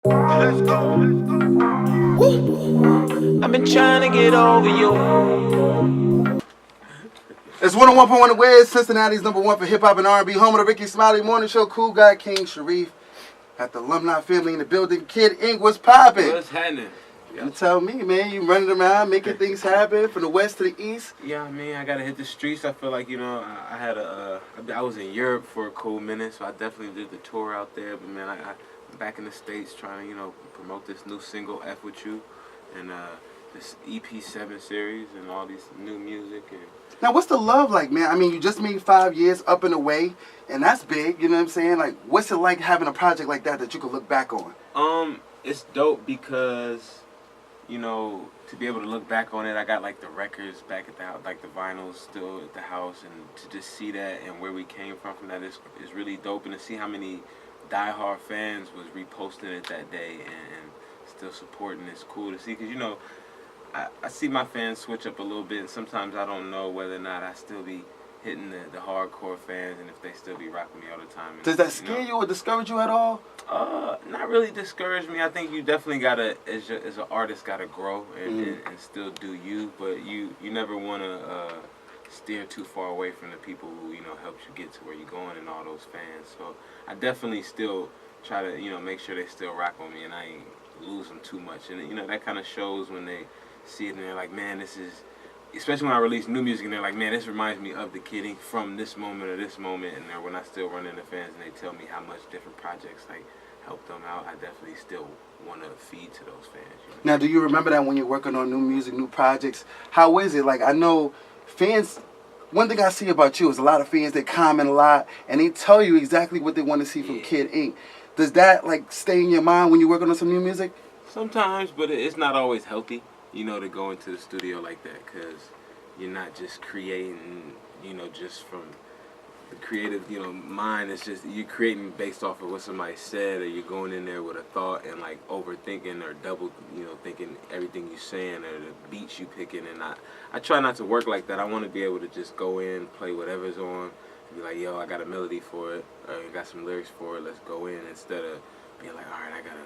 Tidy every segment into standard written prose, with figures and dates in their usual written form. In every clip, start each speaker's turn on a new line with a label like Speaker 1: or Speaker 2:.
Speaker 1: Let's go. Woo. I've been trying to get over you.
Speaker 2: It's 101.1 The Wiz, Cincinnati's #1 for hip hop and R&B, home of the Ricky Smiley Morning Show. Cool guy King Sharif at the alumni family in the building. Kid Ink, what's popping?
Speaker 3: What's happening?
Speaker 2: You tell me, man. You running around making things happen from the west to the east.
Speaker 3: Yeah, I mean, I gotta hit the streets. I feel like I had I was in Europe for a cool minute, so I definitely did the tour out there. But man, I'm back in the States trying to promote this new single "F with You" and this EP7 series and all these new music. And
Speaker 2: Now, what's the love like, man? I mean, you just made 5 years up and away, and that's big. You know what I'm saying? Like, what's it like having a project like that you can look back on?
Speaker 3: It's dope because, to be able to look back on it, I got like the records back at the house, like the vinyls still at the house, and to just see that and where we came from that is really dope, and to see how many diehard fans was reposting it that day and still supporting it's cool to see, because I see my fans switch up a little bit, and sometimes I don't know whether or not I still be hitting the hardcore fans and if they still be rocking me all the time. And,
Speaker 2: Does that scare you or discourage you at all?
Speaker 3: Not really discourage me. I think you definitely gotta, as an artist, gotta grow and still do you. But you never wanna steer too far away from the people who helped you get to where you're going and all those fans. So I definitely still try to make sure they still rock on me and I ain't lose them too much. And that kind of shows when they see it and they're like, man, this is. Especially when I release new music and they're like, man, this reminds me of the Kidding from this moment or this moment, and when I still run into fans and they tell me how much different projects like help them out, I definitely still want to feed to those fans.
Speaker 2: Now, do you remember that when you're working on new music, new projects? How is it? Like, I know fans, one thing I see about you is a lot of fans, they comment a lot and they tell you exactly what they want to see from Kid Ink. Does that like stay in your mind when you're working on some new music?
Speaker 3: Sometimes, but it's not always healthy. To go into the studio like that, because you're not just creating, just from the creative, mind. It's just you're creating based off of what somebody said, or you're going in there with a thought and like overthinking or double, thinking everything you're saying or the beats you picking. And I try not to work like that. I want to be able to just go in, play whatever's on, and be like, yo, I got a melody for it, or I got some lyrics for it. Let's go in, instead of being like, all right, I gotta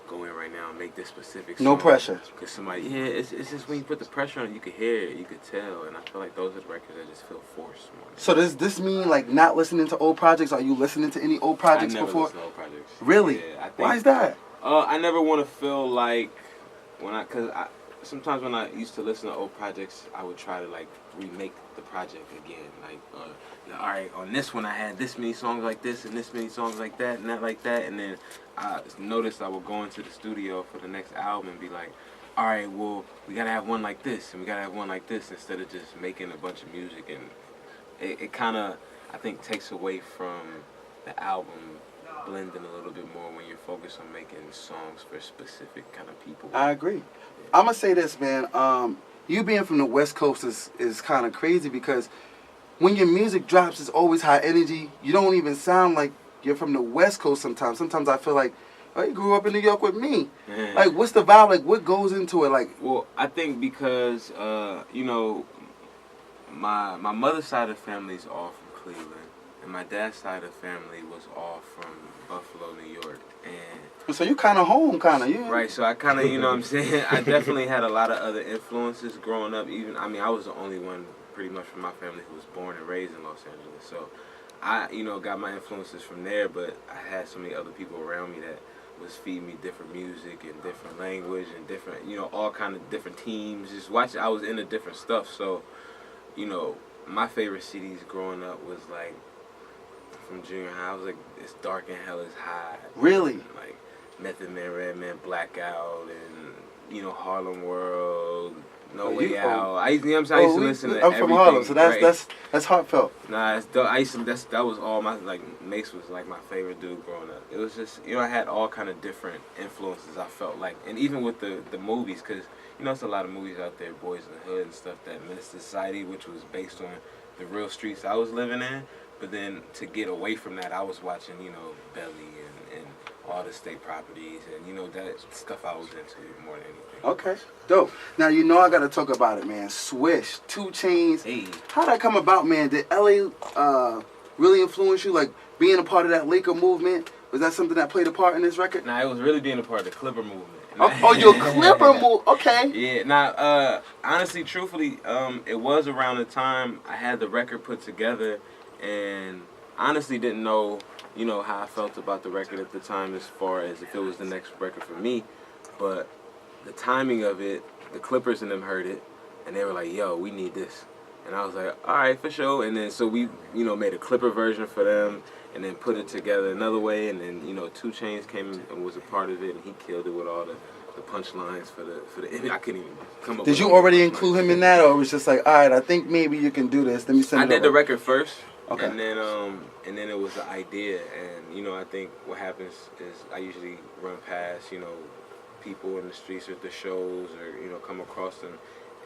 Speaker 3: go in right now and make this specific song.
Speaker 2: No pressure.
Speaker 3: Because somebody, it's just when you put the pressure on it, you could hear it, you could tell, and I feel like those are the records that just feel forced more.
Speaker 2: So does this mean like not listening to old projects? Are you listening to any old projects
Speaker 3: before? I never
Speaker 2: before?
Speaker 3: listen to old projects.
Speaker 2: Really?
Speaker 3: Yeah,
Speaker 2: Why is that?
Speaker 3: I never want to feel like sometimes when I used to listen to old projects, I would try to like remake the project again. Like, all right, on this one I had this many songs like this and this many songs like that and that like that, and then I noticed I would go into the studio for the next album and be like, all right, well, we gotta have one like this and we gotta have one like this, instead of just making a bunch of music. And it kind of, I think, takes away from the album blending a little bit more when you're focused on making songs for specific kind of people.
Speaker 2: I agree. I'm gonna say this, man. You being from the West Coast is kind of crazy, because when your music drops, it's always high energy. You don't even sound like you're from the West Coast sometimes. Sometimes I feel like, oh, you grew up in New York with me.
Speaker 3: Yeah.
Speaker 2: Like, what's the vibe? Like, what goes into it? Like,
Speaker 3: well, I think because, my mother's side of the family is all from Cleveland, and my dad's side of the family was all from Buffalo, New York. And
Speaker 2: so you kind of home, kind of, yeah.
Speaker 3: Right, so I kind of, what I'm saying, I definitely had a lot of other influences growing up. I was the only one pretty much from my family who was born and raised in Los Angeles. So I, got my influences from there, but I had so many other people around me that was feeding me different music and different language and different, all kind of different teams. I was into different stuff. So, my favorite CDs growing up was like, from junior high, I was like, It's Dark and Hell is High.
Speaker 2: Really?
Speaker 3: Like Method Man, Redman, Blackout, and Harlem World, No Way Out. I used to listen to everything.
Speaker 2: I'm from Harlem, so that's heartfelt.
Speaker 3: Nah, that was all my, like, Mace was like my favorite dude growing up. It was just, I had all kind of different influences, I felt like, and even with the movies, because it's a lot of movies out there, Boys in the Hood and stuff, that Menace to Society, which was based on the real streets I was living in. But then to get away from that, I was watching, Belly and all the state properties and, that stuff I was into more than anything.
Speaker 2: Okay, dope. Now, I got to talk about it, man. Swish, 2 Chainz.
Speaker 3: Hey.
Speaker 2: How'd that come about, man? Did LA really influence you? Like, being a part of that Laker movement? Was that something that played a part in this record?
Speaker 3: Nah, it was really being a part of the Clipper movement.
Speaker 2: Oh, your Clipper move. Okay.
Speaker 3: Yeah. Nah. Honestly, truthfully, it was around the time I had the record put together, and honestly didn't know, how I felt about the record at the time as far as if it was the next record for me. But the timing of it, the Clippers and them heard it, and they were like, "Yo, we need this." And I was like, "All right, for sure." And then so we, made a Clipper version for them, and then put it together another way. And then 2 Chainz came and was a part of it, and he killed it with all the punchlines for the. I couldn't even come up.
Speaker 2: Did you already include him in that, or it was just like, all right, I think maybe you can do this. Let me send it.
Speaker 3: I did
Speaker 2: over.
Speaker 3: the record first.
Speaker 2: Okay.
Speaker 3: And then it was the idea, and I think what happens is I usually run past people in the streets or at the shows, or come across them,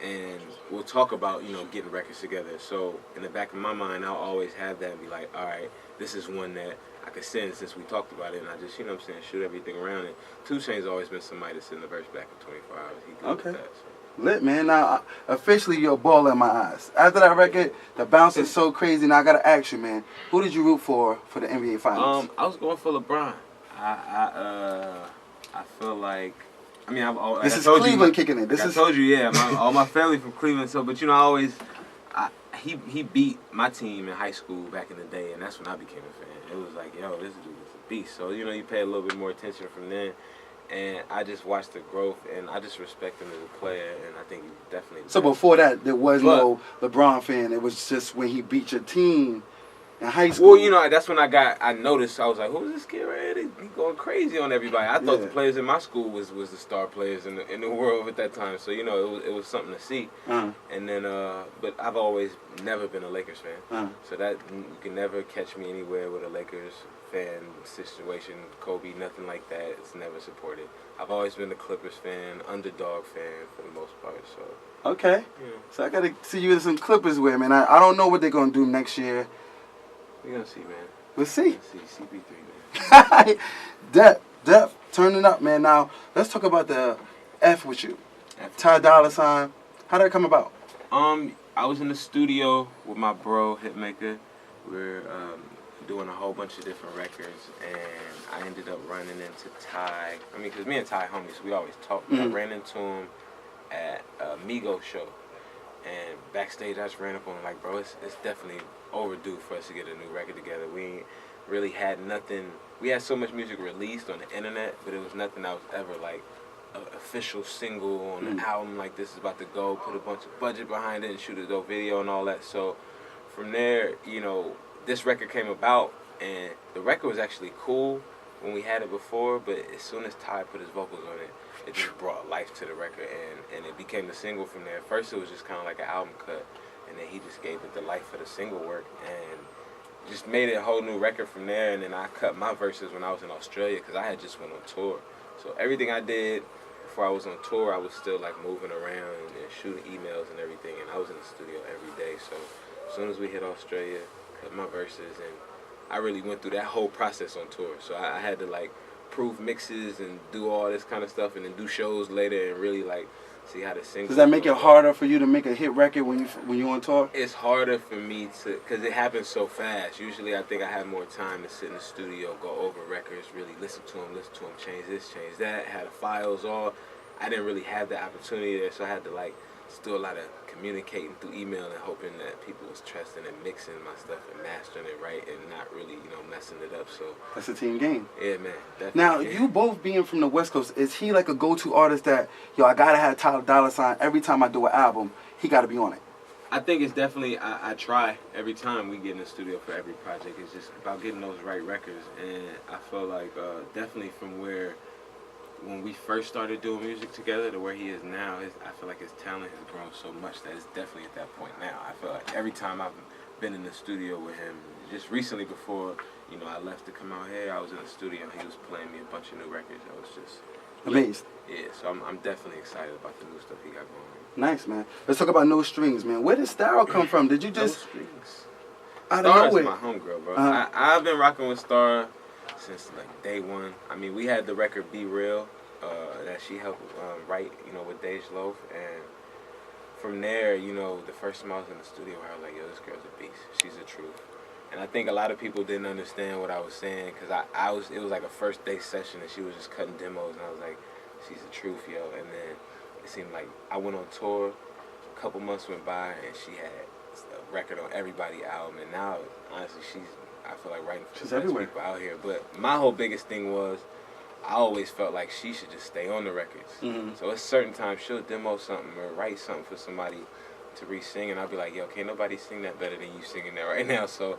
Speaker 3: and we'll talk about getting records together. So in the back of my mind, I'll always have that and be like, all right, this is one that I could send since we talked about it, and I just shoot everything around it. 2 Chainz always been somebody to send the verse back in 24 hours. He good with that. So.
Speaker 2: Lit, man. Now, officially, you're a ball in my eyes. After that record, the bounce is so crazy. Now, I got to ask you, man. Who did you root for the NBA Finals?
Speaker 3: I was going for LeBron. I feel like, I've always...
Speaker 2: This is Cleveland kicking in.
Speaker 3: I told you, yeah. All my family from Cleveland. So, but, I always... He beat my team in high school back in the day, and that's when I became a fan. It was like, yo, this dude is a beast. So, you pay a little bit more attention from then. And I just watched the growth, and I just respect him as a player, and I think he definitely...
Speaker 2: So before that, there was no LeBron fan. It was just when he beat your team in high school.
Speaker 3: Well, that's when I noticed. I was like, who's this kid right here? He going crazy on everybody. I thought the players in my school was the star players in the world at that time. So, it was something to see. And then, but I've always never been a Lakers fan. So that you can never catch me anywhere with a Lakers fan situation, Kobe, nothing like that. It's never supported. I've always been a Clippers fan, underdog fan for the most part. So
Speaker 2: okay, so I gotta see you in some Clippers wear, man. I don't know what they're gonna do next year.
Speaker 3: We're gonna see, man.
Speaker 2: We'll see.
Speaker 3: See CP3, man.
Speaker 2: Depth, turn it up, man. Now let's talk about the F with you. Ty Dolla $ign. How did it come about?
Speaker 3: I was in the studio with my bro Hitmaker. We're doing a whole bunch of different records, and I ended up running into Ty. Because me and Ty homies, we always talk. I ran into him at a Migos show, and backstage I just ran up on him like, bro, it's definitely overdue for us to get a new record together. We ain't really had nothing. We had so much music released on the internet, but it was nothing that was ever like an official single on an album like this is about to go, put a bunch of budget behind it and shoot a dope video and all that. So from there, this record came about, and the record was actually cool when we had it before, but as soon as Ty put his vocals on it, it just brought life to the record, and it became the single from there. First it was just kind of like an album cut, and then he just gave it the life for the single work, and just made it a whole new record from there. And then I cut my verses when I was in Australia, because I had just went on tour. So everything I did before I was on tour, I was still like moving around and shooting emails and everything, and I was in the studio every day. So as soon as we hit Australia, cut my verses, and I really went through that whole process on tour. So I had to like proof mixes and do all this kind of stuff, and then do shows later and really like see how to sing.
Speaker 2: Does that make it harder for you to make a hit record when you on tour?
Speaker 3: It's harder for me to, because it happens so fast. Usually I think I have more time to sit in the studio, go over records, really listen to them, change this, change that, had the files all. I didn't really have the opportunity there, so I had to like do a lot of communicating through email and hoping that people was trusting and mixing my stuff and mastering it right and not really, messing it up. So
Speaker 2: that's a team game.
Speaker 3: Yeah, man. Definitely.
Speaker 2: Now, you both being from the West Coast, is he like a go-to artist that, I gotta have Ty Dolla $ign every time I do an album, he gotta be on it?
Speaker 3: I think it's definitely, I try every time we get in the studio for every project. It's just about getting those right records, and I feel like definitely from when we first started doing music together to where he is now, I feel like his talent has grown so much that it's definitely at that point now. I feel like every time I've been in the studio with him, just recently before, I left to come out here, I was in the studio and he was playing me a bunch of new records. I was just
Speaker 2: amazed.
Speaker 3: Yeah, so I'm definitely excited about the new stuff he got going.
Speaker 2: Nice, man. Let's talk about No Strings, man. Where did Style come from? Did you just...
Speaker 3: No Strings.
Speaker 2: Out of nowhere?
Speaker 3: Star's my homegirl, bro. I've been rocking with Star since like day one. We had the record Be Real that she helped write, with Dej Loaf, and from there, the first time I was in the studio, I was like, yo, this girl's a beast. She's the truth. And I think a lot of people didn't understand what I was saying because it was like a first day session and she was just cutting demos and I was like, she's the truth, yo. And then it seemed like I went on tour, a couple months went by and she had a record on everybody's album. And now, honestly, I feel like writing for the best people out here. But my whole biggest thing was I always felt like she should just stay on the records. So at certain times she'll demo something or write something for somebody to re-sing and I'll be like, yo, can't nobody sing that better than you singing that right now. So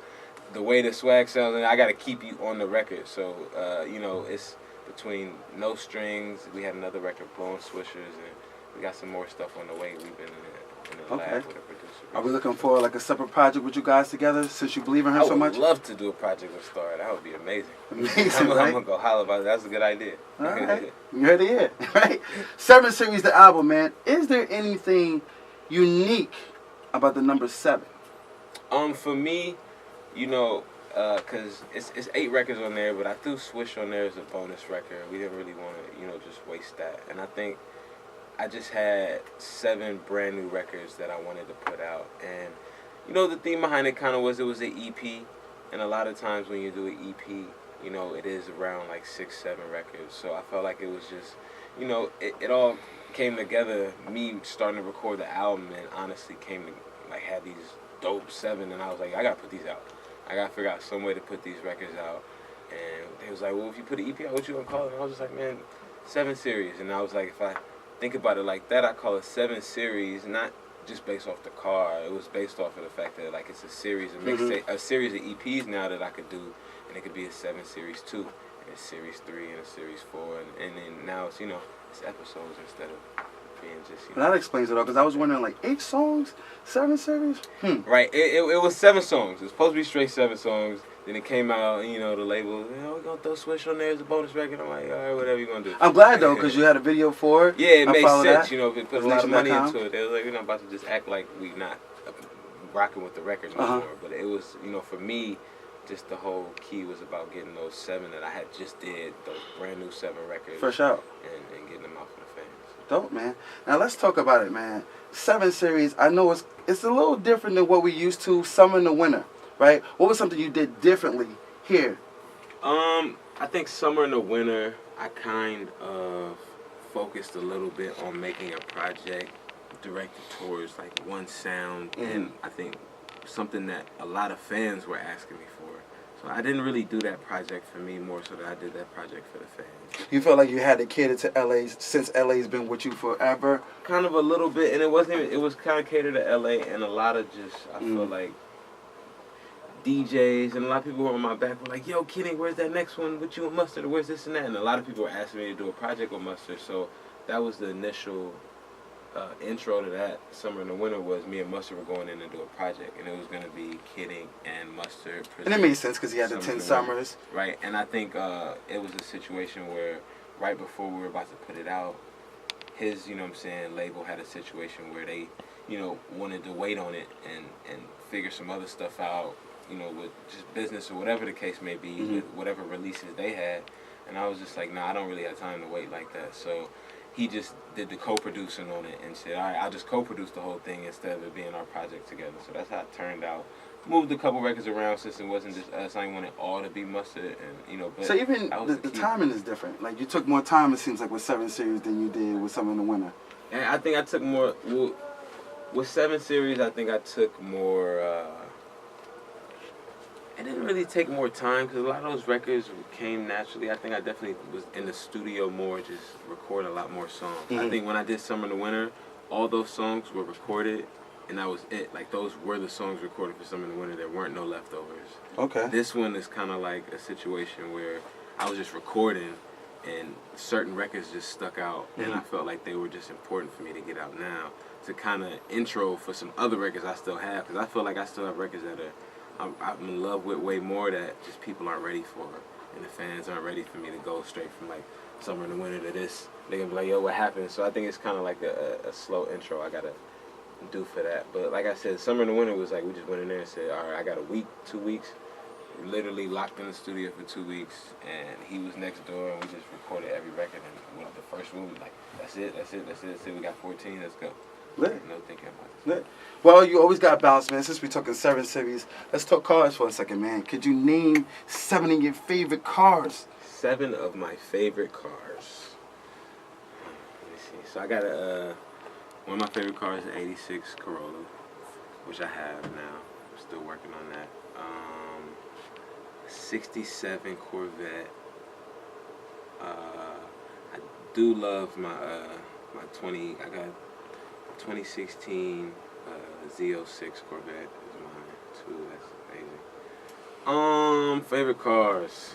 Speaker 3: the way the swag sounds, and I got to keep you on the record. So, you know, it's between No Strings. We had another record, Blowing Swishers, and we got some more stuff on the way. We've been in the lab with a producer.
Speaker 2: Are we looking for like a separate project with you guys together since you believe in her so much?
Speaker 3: I would love to do a project with Star. That would be amazing.
Speaker 2: Amazing,
Speaker 3: I'm going to go holler about it. That's a good idea.
Speaker 2: All right. You heard it here, right? 7 Series, the album, man. Is there anything unique about the number 7?
Speaker 3: For me, you know, because it's 8 records on there, but I threw Swish on there as a bonus record. We didn't really want to, you know, just waste that. And I think I just had 7 brand new records that I wanted to put out. And, you know, the theme behind it kind of was it was an EP. And a lot of times when you do an EP, you know, it is around like 6, 7 records. So I felt like it was just, you know, it all came together, me starting to record the album and honestly came to, like, had these dope 7. And I was like, I got to put these out. I got to figure out some way to put these records out. And they was like, well, if you put an EP out, what you going to call it? And I was just like, man, 7 Series. And I was like, if I think about it like that, I call it 7 Series, not just based off the car. It was based off of the fact that, like, it's a series of a series of EPs now that I could do. And it could be a 7 Series 2, and a Series 3, and a Series 4. And then now it's, you know, it's episodes instead of being just, you know.
Speaker 2: That explains it all, because I was wondering, like, 8 songs, 7 Series?
Speaker 3: Right. It was 7 songs. It was supposed to be straight 7 songs. Then it came out, you know, the label, you know, we're going to throw Swish on there as a bonus record. I'm like, all right, whatever you're going to do.
Speaker 2: I'm glad, though, because you had a video for it.
Speaker 3: Yeah, it made sense.
Speaker 2: That.
Speaker 3: You know, we put a lot of money into it. They was like, we're not about to just act like we not rocking with the record no more. But it was, you know, for me, just the whole key was about getting those 7 that I had just did, those brand new 7 records.
Speaker 2: Fresh out.
Speaker 3: And getting them out for the fans.
Speaker 2: Dope, man. Now, let's talk about it, man. 7 Series, I know it's a little different than what we used to, summer and the winter, right? What was something you did differently here?
Speaker 3: I think summer and the winter, I kind of focused a little bit on making a project directed towards like one sound, and I think something that a lot of fans were asking me for. So I didn't really do that project for me, more so that I did that project for the fans.
Speaker 2: You felt like you had to cater to LA since LA's been with you forever?
Speaker 3: Kind of a little bit, and it was kind of catered to LA, and a lot of just, I feel like, DJs and a lot of people were on my back were like, yo, Kenny, where's that next one with you and Mustard, or where's this and that? And a lot of people were asking me to do a project with Mustard, so that was the initial intro to that. Summer and the winter was me and Mustard were going in to do a project, and it was going to be Kidding and Mustard.
Speaker 2: And it made sense because he had the 10 summers.
Speaker 3: Right, and I think it was a situation where right before we were about to put it out, his, you know what I'm saying, label had a situation where they, you know, wanted to wait on it and figure some other stuff out, you know, with just business or whatever the case may be, with whatever releases they had. And I was just like, nah, I don't really have time to wait like that. So he just did the co-producing on it and said, all right, I'll just co-produce the whole thing instead of it being our project together. So that's how it turned out. Moved a couple records around since it wasn't just us. I didn't want it all to be Mustard, and you know. But
Speaker 2: so even the timing is different. Like you took more time, it seems like, with 7 Series than you did with Summer in the Winter.
Speaker 3: And I think I took more with 7 Series. I think I took more. I didn't really take more time because a lot of those records came naturally. I think I definitely was in the studio more, just recording a lot more songs. I think when I did Summer in the Winter, all those songs were recorded, and that was it. Like, those were the songs recorded for Summer in the Winter. There weren't no leftovers.
Speaker 2: Okay.
Speaker 3: This one is kind of like a situation where I was just recording, and certain records just stuck out, and I felt like they were just important for me to get out now to kind of intro for some other records I still have, because I feel like I still have records that are I'm in love with way more that just people aren't ready for, and the fans aren't ready for me to go straight from like Summer in the Winter to this. They gonna be like, yo, what happened? So I think it's kind of like a slow intro I gotta do for that. But like I said, Summer in the Winter was like, we just went in there and said, all right, I got a week, 2 weeks. We literally locked in the studio for 2 weeks, and he was next door, and we just recorded every record. And the first one, we like, that's it. We got 14, let's go.
Speaker 2: Lit.
Speaker 3: No thinking about it.
Speaker 2: Lit. Well, you always got balance, man. Since we're talking 7 Series, let's talk cars for a second, man. Could you name 7 of your favorite cars?
Speaker 3: 7 of my favorite cars. Let me see. So I got one of my favorite cars is an '86 Corolla, which I have now. I'm still working on that. '67 Corvette. I do love my 20. I got 2016 Z06 Corvette is mine too. That's amazing. Favorite cars.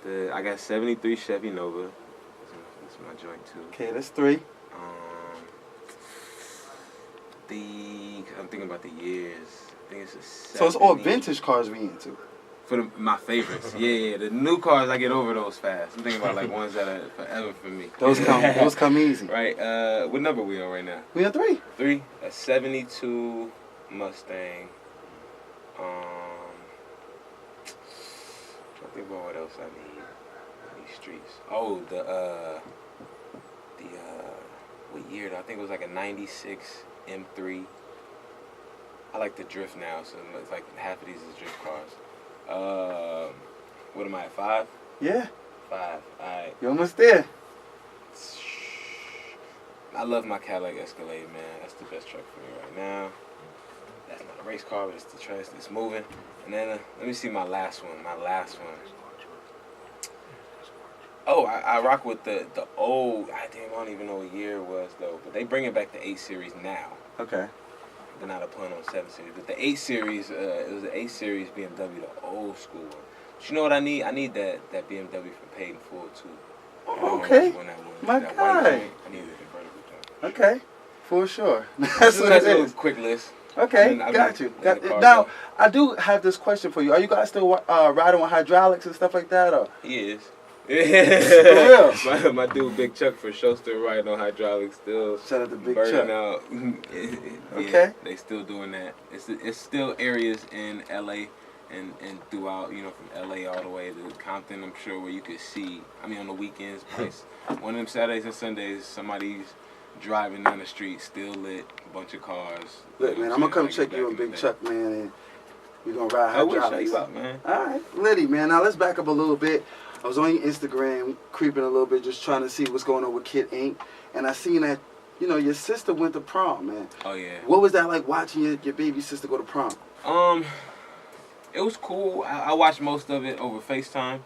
Speaker 3: I got '73 Chevy Nova. That's my joint too.
Speaker 2: Okay, that's 3.
Speaker 3: I'm thinking about the years. I think it's a 70.
Speaker 2: So it's all vintage cars we into.
Speaker 3: For my favorites. Yeah. The new cars, I get over those fast. I'm thinking about like ones that are forever for me.
Speaker 2: Those come easy.
Speaker 3: Right. What number we on right now?
Speaker 2: We on 3.
Speaker 3: 3. A '72 Mustang. I think about what else I need in these streets. Oh, what year though? I think it was like a '96 M3. I like the drift now, so it's like half of these is drift cars. What am I at, 5?
Speaker 2: Yeah.
Speaker 3: 5. Alright.
Speaker 2: You're almost there.
Speaker 3: I love my Cadillac Escalade, man. That's the best truck for me right now. That's not a race car, but it's the truck. It's moving. And then let me see my last one. Oh, I rock with the old. I don't even know what year it was though. But they bringing back the 8 Series now.
Speaker 2: Okay.
Speaker 3: They're not a pun on 7 Series, but the 8 Series. It was the 8 Series BMW, the old school one. But you know what I need? I need that BMW for paid in full too.
Speaker 2: Oh, okay. My
Speaker 3: that
Speaker 2: guy.
Speaker 3: white joint, I need a convertible joint.
Speaker 2: Okay. For sure. That's what it is.
Speaker 3: A quick list.
Speaker 2: Okay, got you. Now, I do have this question for you. Are you guys still riding with hydraulics and stuff like that? Or?
Speaker 3: He is.
Speaker 2: For real?
Speaker 3: my dude Big Chuck for sure still riding on hydraulics, still
Speaker 2: Shout out to Big
Speaker 3: burning
Speaker 2: Chuck.
Speaker 3: out.
Speaker 2: Okay.
Speaker 3: They still doing that. It's still areas in LA and throughout, from LA all the way to Compton, I'm sure, where you could see, on the weekends, one of them Saturdays and Sundays, somebody's driving down the street, still lit, a bunch of cars.
Speaker 2: Look, man, I'm going to come check you and Big Chuck, man, and we're going to ride
Speaker 3: I will
Speaker 2: hydraulics.
Speaker 3: show you out, man.
Speaker 2: All right, Liddy, man. Now, let's back up a little bit. I was on your Instagram, creeping a little bit, just trying to see what's going on with Kid Ink. And I seen that, your sister went to prom, man.
Speaker 3: Oh, yeah.
Speaker 2: What was that like watching your baby sister go to prom?
Speaker 3: It was cool. I watched most of it over FaceTime.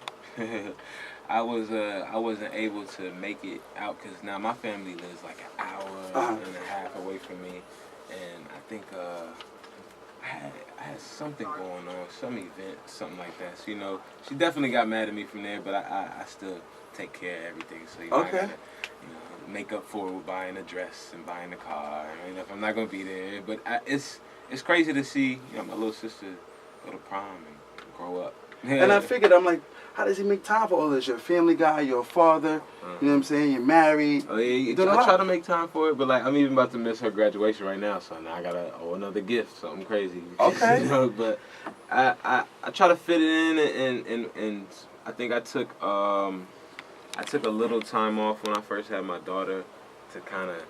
Speaker 3: I wasn't able to make it out because now my family lives like an hour and a half away from me, and I think I had something going on, some event, something like that. So she definitely got mad at me from there, but I still take care of everything. So I gotta, make up for it with buying a dress and buying a car. If I'm not gonna be there, but it's crazy to see my little sister go to prom and grow up.
Speaker 2: And I figured, I'm like, how does he make time for all this? You're a family guy, you're a father, you know what I'm saying? You're married.
Speaker 3: Oh, yeah, I try to make time for it, but I'm even about to miss her graduation right now, so now I gotta owe another gift, something crazy.
Speaker 2: Okay.
Speaker 3: But I try to fit it in, and I think I took a little time off when I first had my daughter to kind of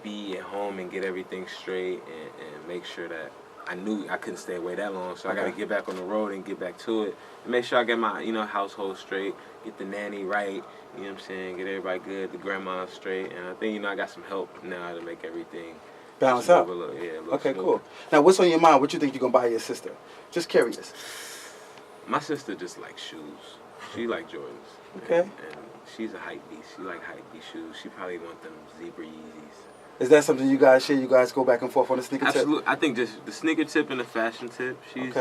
Speaker 3: be at home and get everything straight and make sure that I knew I couldn't stay away that long, so I got to get back on the road and get back to it. And make sure I get my, household straight, get the nanny right, you know what I'm saying, get everybody good, the grandma straight. And I think, I got some help now to make everything
Speaker 2: balance out. Okay, cool. Now, what's on your mind? What you think you're going to buy your sister? Just curious.
Speaker 3: My sister just likes shoes. She like Jordans.
Speaker 2: Okay.
Speaker 3: And she's a hype beast. She like hype beast shoes. She probably want them zebra Yeezys.
Speaker 2: Is that something you guys share? You guys go back and forth on the sneaker tip?
Speaker 3: Absolutely. I think just the sneaker tip and the fashion tip. She's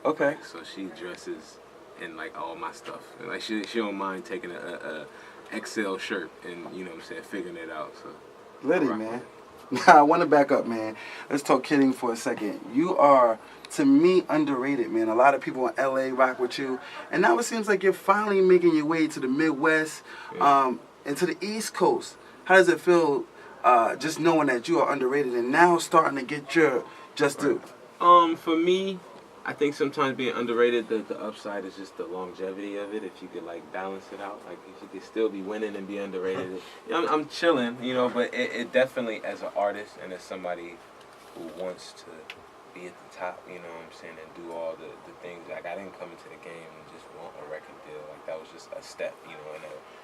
Speaker 2: okay.
Speaker 3: So she dresses in like all my stuff. Like she don't mind taking a XL shirt and figuring it out. So
Speaker 2: Liddy, man. Now I want to back up, man. Let's talk kidding for a second. You are, to me, underrated, man. A lot of people in LA rock with you, and now it seems like you're finally making your way to the Midwest, and to the East Coast. How does it feel? Just knowing that you are underrated and now starting to get your just due.
Speaker 3: For me, I think sometimes being underrated, the upside is just the longevity of it. If you could like balance it out, like if you could still be winning and be underrated, I'm chilling, you know. But it definitely, as an artist and as somebody who wants to be at the top, you know what I'm saying, and do all the things. Like I didn't come into the game and just want a record deal. Like that was just a step, you know, and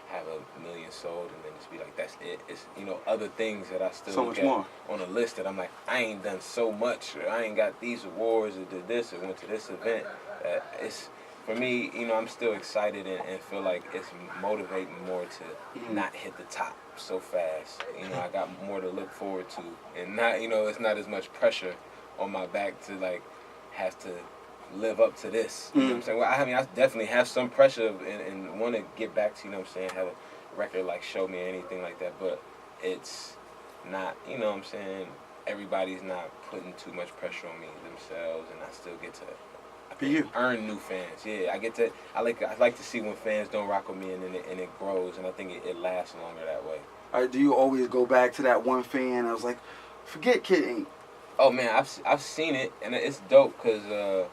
Speaker 3: have a million sold and then just be like, that's it. It's, you know, other things that I still
Speaker 2: So
Speaker 3: look
Speaker 2: much
Speaker 3: at
Speaker 2: more
Speaker 3: on a list that I'm like, I ain't done so much, or I ain't got these awards, or did this, or went to this event. It's, for me, you know, I'm still excited and feel like it's motivating more to not hit the top so fast. You know, I got more to look forward to, and not, you know, it's not as much pressure on my back to like have to live up to this. You know what I'm saying? Well, I mean, I definitely have some pressure and want to get back to, you know what I'm saying, have a record like Show Me or anything like that, but it's not, you know what I'm saying, everybody's not putting too much pressure on me themselves, and I still get to earn new fans. Yeah, I like to see when fans don't rock with me and it grows, and I think it lasts longer that way.
Speaker 2: All right, do you always go back to that one fan? I was like, forget Kid Ink.
Speaker 3: Oh man, I've seen it, and it's dope because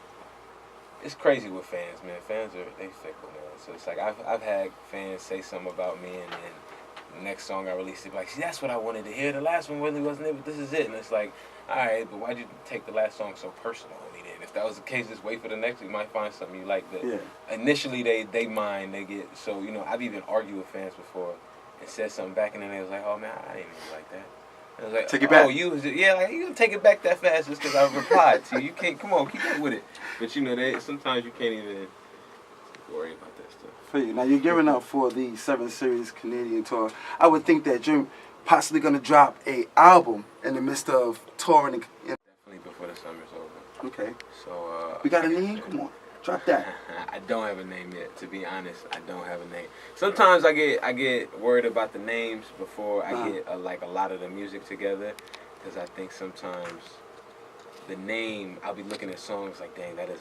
Speaker 3: it's crazy with fans, man. Fans they fickle, man. So it's like I've had fans say something about me, and then the next song I released, it be like, see, that's what I wanted to hear. The last one really wasn't it, but this is it. And it's like, all right, but why'd you take the last song so personal on me then? If that was the case, just wait for the next. You might find something you like. But initially, they mind, they get so, you know. I've even argued with fans before and said something back, and then they was like, oh man, I didn't even like that. I was like,
Speaker 2: take it back.
Speaker 3: Oh, like you gonna take it back that fast just because I replied to you? You can't. Come on, keep up with it. But you know, sometimes you can't even worry about that stuff.
Speaker 2: For you. Now you're gearing up for the 7 Series Canadian tour. I would think that you're possibly gonna drop a album in the midst of touring.
Speaker 3: Definitely before the summer's over.
Speaker 2: Okay.
Speaker 3: So
Speaker 2: we got a name? Come on, drop that.
Speaker 3: I don't have a name yet. To be honest, I don't have a name. Sometimes I get worried about the names before I get like a lot of the music together, because I think sometimes the name, I'll be looking at songs like, dang, that is